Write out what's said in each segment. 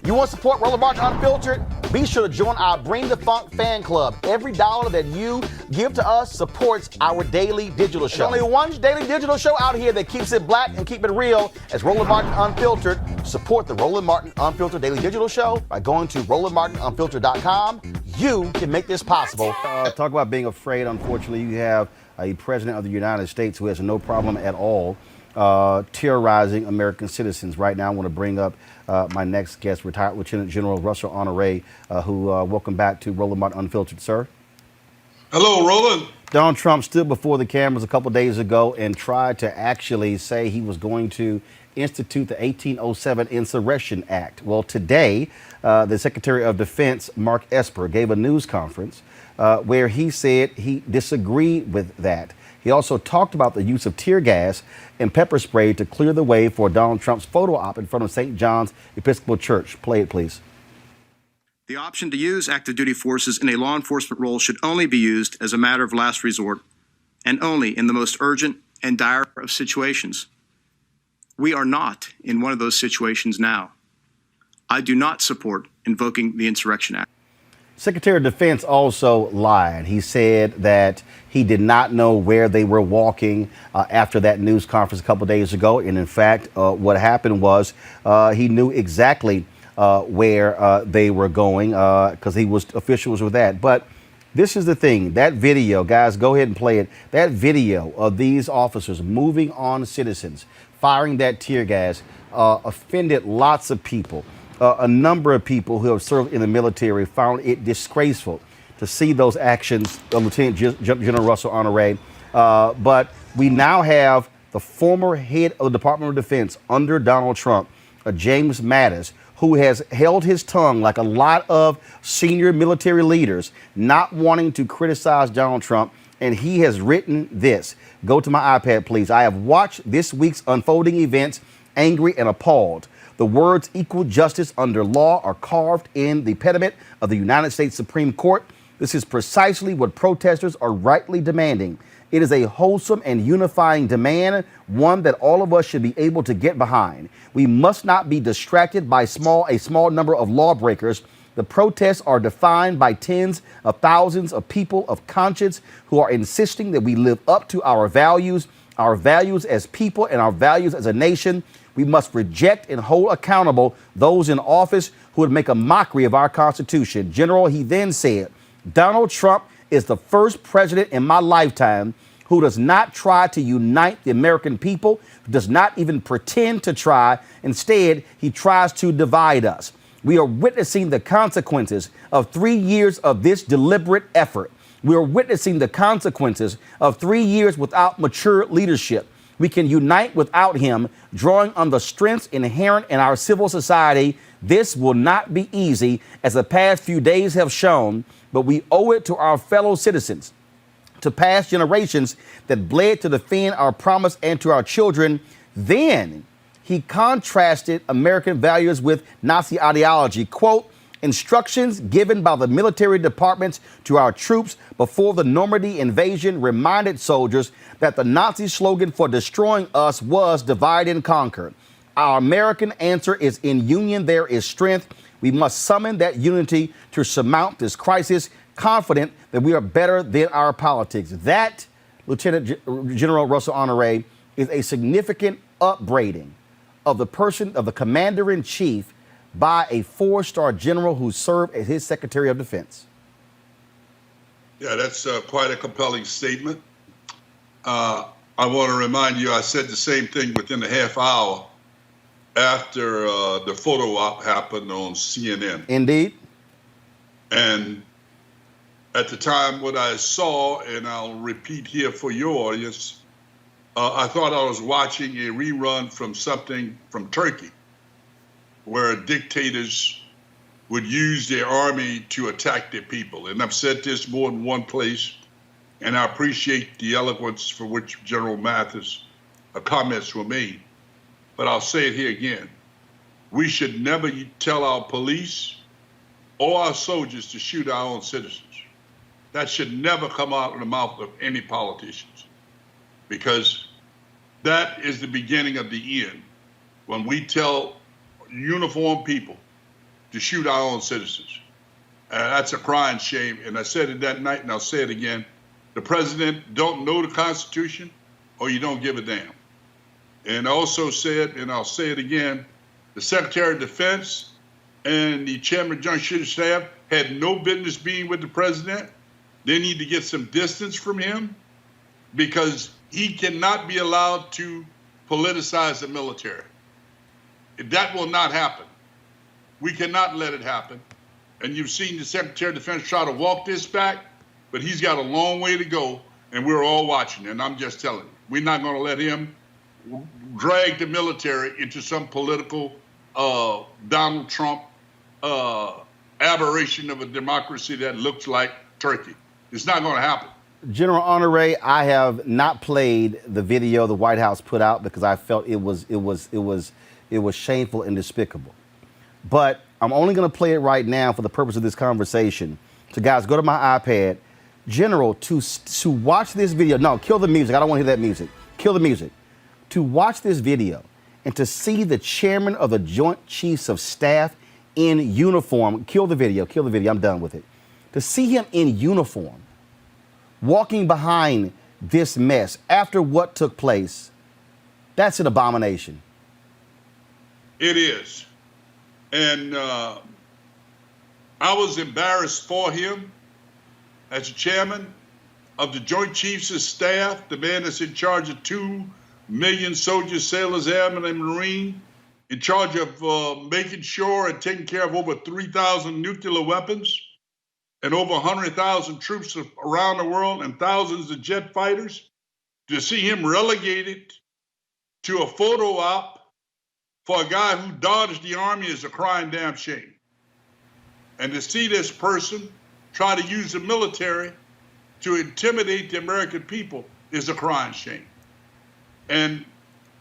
You want to support Roland Martin Unfiltered? Be sure to join our Bring the Funk fan club. Every dollar that you give to us supports our daily digital show. There's only one daily digital show out here that keeps it black and keep it real as Roland Martin Unfiltered. Support the Roland Martin Unfiltered daily digital show by going to RolandMartinUnfiltered.com. You can make this possible. Talk about being afraid. Unfortunately, you have a president of the United States who has no problem at all terrorizing American citizens. Right now, I want to bring up my next guest, retired Lieutenant General Russel Honore, who welcome back to Roland Martin Unfiltered, sir. Hello, Roland. Donald Trump stood before the cameras a couple days ago and tried to actually say he was going to institute the 1807 Insurrection Act. Well, today, the Secretary of Defense, Mark Esper, gave a news conference where he said he disagreed with that. He also talked about the use of tear gas and pepper spray to clear the way for Donald Trump's photo op in front of St. John's Episcopal Church. Play it, please. The option to use active duty forces in a law enforcement role should only be used as a matter of last resort and only in the most urgent and dire of situations. We are not in one of those situations now. I do not support invoking the Insurrection Act. Secretary of Defense also lied. He said that he did not know where they were walking after that news conference a couple days ago. And in fact, what happened was he knew exactly where they were going because he was officials with that. But this is the thing, that video, guys, go ahead and play it. That video of these officers moving on citizens, firing that tear gas, offended lots of people. A number of people who have served in the military found it disgraceful to see those actions of Lieutenant General Russel Honore. But we now have the former head of the Department of Defense under Donald Trump, James Mattis, who has held his tongue like a lot of senior military leaders, not wanting to criticize Donald Trump. And he has written this. Go to my iPad, please. I have watched this week's unfolding events, angry and appalled. The words equal justice under law are carved in the pediment of the United States Supreme Court. This is precisely what protesters are rightly demanding. It is a wholesome and unifying demand, one that all of us should be able to get behind. We must not be distracted by a small number of lawbreakers. The protests are defined by tens of thousands of people of conscience who are insisting that we live up to our values as people and our values as a nation. We must reject and hold accountable those in office who would make a mockery of our Constitution. General, he then said, Donald Trump is the first president in my lifetime who does not try to unite the American people, who does not even pretend to try. Instead, he tries to divide us. We are witnessing the consequences of 3 years of this deliberate effort. We are witnessing the consequences of 3 years without mature leadership. We can unite without him, drawing on the strengths inherent in our civil society. This will not be easy, as the past few days have shown, but we owe it to our fellow citizens, to past generations that bled to defend our promise, and to our children. Then he contrasted American values with Nazi ideology. Quote, instructions given by the military departments to our troops before the Normandy invasion reminded soldiers that the Nazi slogan for destroying us was divide and conquer. Our American answer is in union there is strength. We must summon that unity to surmount this crisis, confident that we are better than our politics. That, Lieutenant General Russel Honore, is a significant upbraiding of the person, of the commander-in-chief, by a four-star general who served as his Secretary of Defense. Yeah, that's quite a compelling statement. I want to remind you, I said the same thing within a half hour after the photo op happened on CNN. Indeed. And at the time, what I saw, and I'll repeat here for your audience, I thought I was watching a rerun from something from Turkey, where dictators would use their army to attack their people. And I've said this more than one place, and I appreciate the eloquence for which General Mathis' comments were made. But I'll say it here again. We should never tell our police or our soldiers to shoot our own citizens. That should never come out of the mouth of any politicians, because that is the beginning of the end. When we tell uniformed people to shoot our own citizens. That's a crying shame. And I said it that night, and I'll say it again. The president don't know the Constitution, or you don't give a damn. And I also said, and I'll say it again, the Secretary of Defense and the Chairman of Joint Chiefs of Staff had no business being with the president. They need to get some distance from him, because he cannot be allowed to politicize the military. That will not happen. We cannot let it happen. And you've seen the Secretary of Defense try to walk this back, but he's got a long way to go, and we're all watching. And I'm just telling you, we're not going to let him drag the military into some political Donald Trump aberration of a democracy that looks like Turkey. It's not going to happen. General Honoré, I have not played the video the White House put out because I felt it was shameful and despicable. But I'm only going to play it right now for the purpose of this conversation. So guys, go to my iPad. General, to watch this video, no, kill the music. I don't want to hear that music. Kill the music. To watch this video and to see the chairman of the Joint Chiefs of Staff in uniform, kill the video, I'm done with it. To see him in uniform, walking behind this mess after what took place, that's an abomination. It is. And I was embarrassed for him as chairman of the Joint Chiefs of Staff, the man that's in charge of 2 million soldiers, sailors, airmen, and Marine, in charge of making sure and taking care of over 3,000 nuclear weapons and over 100,000 troops around the world and thousands of jet fighters. To see him relegated to a photo op for a guy who dodged the Army is a crying damn shame. And to see this person try to use the military to intimidate the American people is a crying shame. And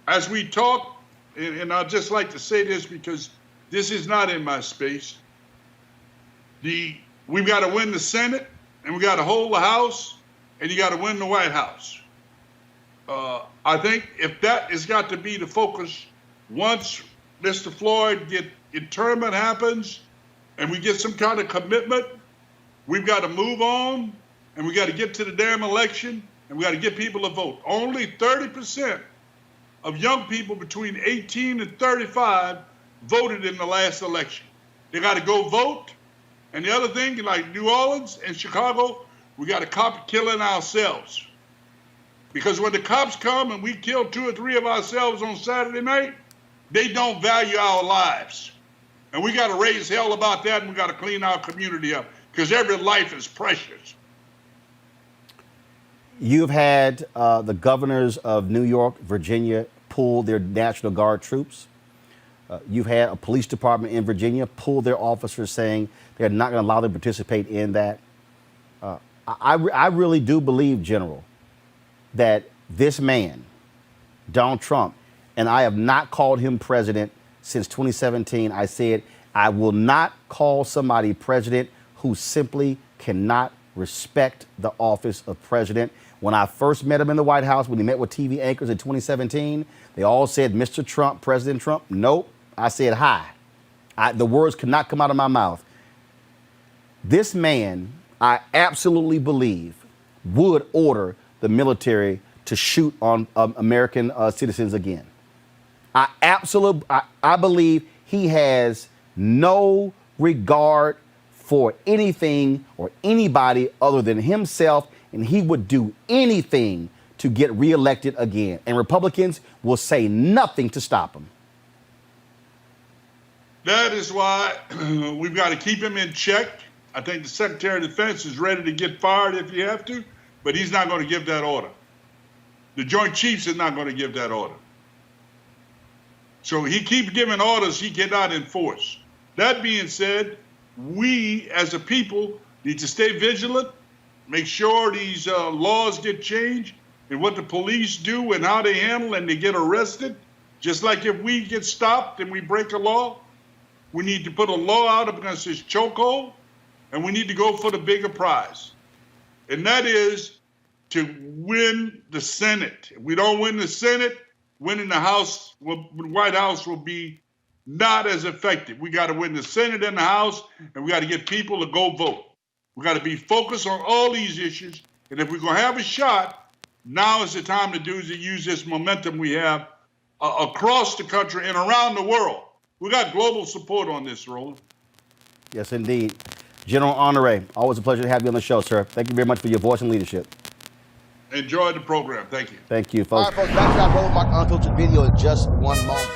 as we talk, and I'd just like to say this because this is not in my space, we've got to win the Senate, and we got to hold the House, and you got to win the White House. I think if that has got to be the focus, once Mr. Floyd internment happens and we get some kind of commitment, we've got to move on, and we got to get to the damn election, and we got to get people to vote. Only 30% of young people between 18 and 35 voted in the last election. They got to go vote. And the other thing, like New Orleans and Chicago, we got to cop killing ourselves. Because when the cops come and we kill 2 or 3 of ourselves on Saturday night, they don't value our lives. And we got to raise hell about that, and we got to clean our community up, because every life is precious. You've had the governors of New York, Virginia, pull their National Guard troops. You've had a police department in Virginia pull their officers, saying they're not going to allow them to participate in that. I really do believe, General, that this man, Donald Trump, and I have not called him president since 2017. I said I will not call somebody president who simply cannot respect the office of president. When I first met him in the White House, when he met with TV anchors in 2017, they all said, Mr. Trump, President Trump. Nope. I said, hi. The words could not come out of my mouth. This man, I absolutely believe, would order the military to shoot on American citizens again. I believe he has no regard for anything or anybody other than himself, and he would do anything to get reelected again. And Republicans will say nothing to stop him. That is why we've got to keep him in check. I think the Secretary of Defense is ready to get fired if you have to, but he's not going to give that order. The Joint Chiefs is not going to give that order. So he keeps giving orders he cannot enforce. That being said, we as a people need to stay vigilant, make sure these laws get changed, and what the police do and how they handle and they get arrested. Just like if we get stopped and we break a law, we need to put a law out against this chokehold, and we need to go for the bigger prize. And that is to win the Senate. If we don't win the Senate, winning the House, the White House will be not as effective. We got to win the Senate and the House, and we got to get people to go vote. We got to be focused on all these issues. And if we're going to have a shot, now is the time to use this momentum we have across the country and around the world. We got global support on this, Roland. Yes, indeed. General Honoré, always a pleasure to have you on the show, sir. Thank you very much for your voice and leadership. Enjoy the program. Thank you. Thank you, All folks. right, folks, back to that Roland Martin Unfiltered video in just one moment.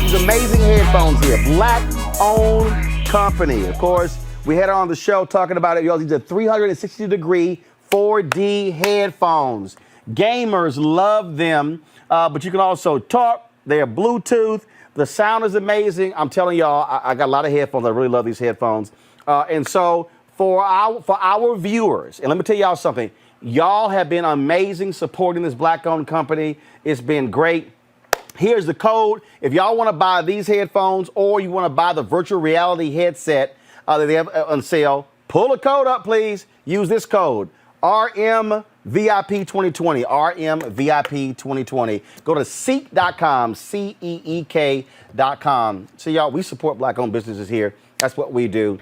These amazing headphones here, Black-owned company. Of course, we had her on the show talking about it. These are 360-degree 4D headphones. Gamers love them, but you can also talk. They're Bluetooth. The sound is amazing. I'm telling y'all, I got a lot of headphones. I really love these headphones. And so for our viewers, and let me tell y'all something. Y'all have been amazing supporting this Black-owned company. It's been great. Here's the code. If y'all want to buy these headphones or you want to buy the virtual reality headset that they have on sale, pull the code up, please. Use this code, RMVIP2020, RMVIP2020. Go to Ceek.com, Ceek.com. See, y'all, we support Black-owned businesses here. That's what we do.